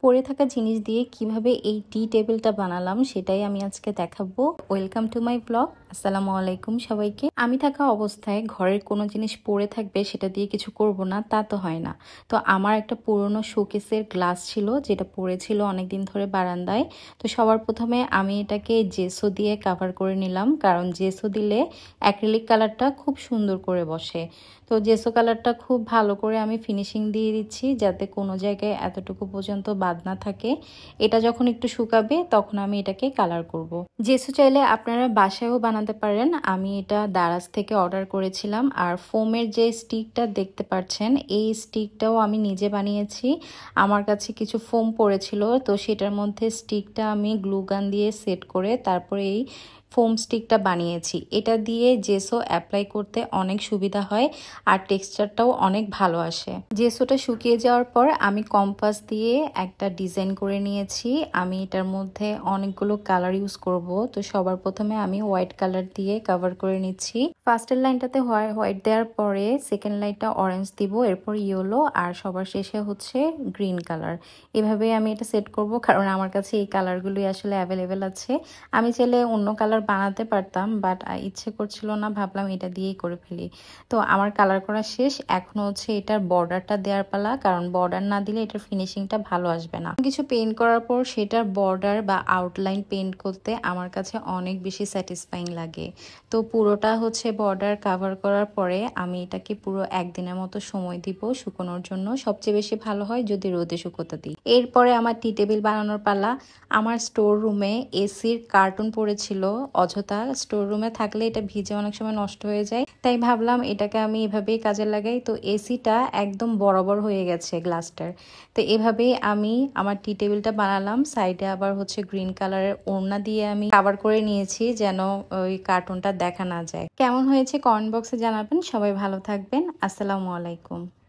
পড়ে থাকা জিনিস দিয়ে কিভাবে এই টি টেবিলটা বানালাম সেটাই আমি আজকে দেখাবো। Welcome to my blog. আসসালামু আলাইকুম সবাইকে। আমি থাকা অবস্থায় ঘরের কোনো জিনিস পড়ে থাকবে সেটা দিয়ে কিছু করব না তা তো হয় না। তো আমার একটা পুরনো শোকেসের গ্লাস ছিল যেটা পড়েছিল অনেকদিন ধরে বারান্দায়। তো সবার প্রথমে আমি এটাকে জেসো দিয়ে কাভার করে নিলাম, কারণ জেসো দিলে অ্যাক্রিলিক কালারটা খুব সুন্দর করে বসে। তো জেসো কালারটা খুব ভালো করে আমি ফিনিশিং দিয়ে দিচ্ছি যাতে কোনো জায়গায় এতটুকু পর্যন্ত বাদ না থাকে। এটা যখন একটু শুকাবে তখন আমি এটাকে কালার করব। জেসো চাইলে আপনারা বাসায়ও বানাতে পারেন। আমি এটা দারাজ থেকে অর্ডার করেছিলাম। আর ফোমের যে স্টিকটা দেখতে পাচ্ছেন এই স্টিকটাও আমি নিজে বানিয়েছি। আমার কাছে কিছু ফোম পড়েছিল, তো সেটার মধ্যে স্টিকটা আমি গ্লু গান দিয়ে সেট করে তারপরে এই ফোম স্টিকটা বানিয়েছি। এটা দিয়ে জেসো অ্যাপ্লাই করতে অনেক সুবিধা হয় আর টেক্সচারটাও অনেক ভালো আসে। জেসোটা শুকিয়ে যাওয়ার পর আমি কম্পাস দিয়ে একটা ডিজাইন করে নিয়েছি। আমি এটার মধ্যে অনেকগুলো কালার ইউজ করব। তো সবার প্রথমে আমি হোয়াইট কালার দিয়ে কভার করে নিচ্ছি। ফার্স্টের লাইনটাতে হোয়াইট দেওয়ার পরে সেকেন্ড লাইনটা অরেঞ্জ দিব, এরপর ইয়েলো, আর সবার শেষে হচ্ছে গ্রিন কালার। এভাবে আমি এটা সেট করব, কারণ আমার কাছে এই কালারগুলোই আসলে অ্যাভেলেবেল আছে। আমি চাইলে অন্য কালার বানাতে পারতাম, বাট ইচ্ছে করছিল না, ভাবলাম এটা দিয়েই করে ফেলি। তো আমার কালার করা শেষ। এখন হচ্ছে এটার বর্ডারটা দেওয়ার পালা, কারণ বর্ডার না দিলে এটার ফিনিশিংটা ভালো আসবে না। কিছু পেইন্ট করার পর সেটার বর্ডার বা আউটলাইন পেইন্ট করতে আমার কাছে অনেক বেশি স্যাটিসফাইং লাগে। তো পুরোটা হচ্ছে বর্ডার কাভার করার পরে আমি এটাকে পুরো একদিনের মতো সময় দিব শুকানোর জন্য। সবচেয়ে বেশি ভালো হয় যদি রোদে শুকোতে দিই। এরপরে আমার টি টেবিল বানানোর পালা। আমার স্টোর রুমে এসির কার্টুন পড়েছিল অযথা। স্টোর রুমে থাকলে এটা ভিজে অনেক সময় নষ্ট হয়ে যায়, তাই ভাবলাম এটাকে আমি এভাবেই কাজে লাগাই। তো এসিটা একদম বরাবর হয়ে গেছে গ্লাসটার। তো এভাবেই আমি আমার টি টেবিলটা বানালাম। সাইডে আবার হচ্ছে গ্রিন কালারের ওড়না দিয়ে আমি কভার করে নিয়েছি যেন ওই কার্টুনটা দেখা না যায়। কেমন হয়েছে কমেন্ট বক্সে জানাবেন। সবাই ভালো থাকবেন। আসসালামু আলাইকুম।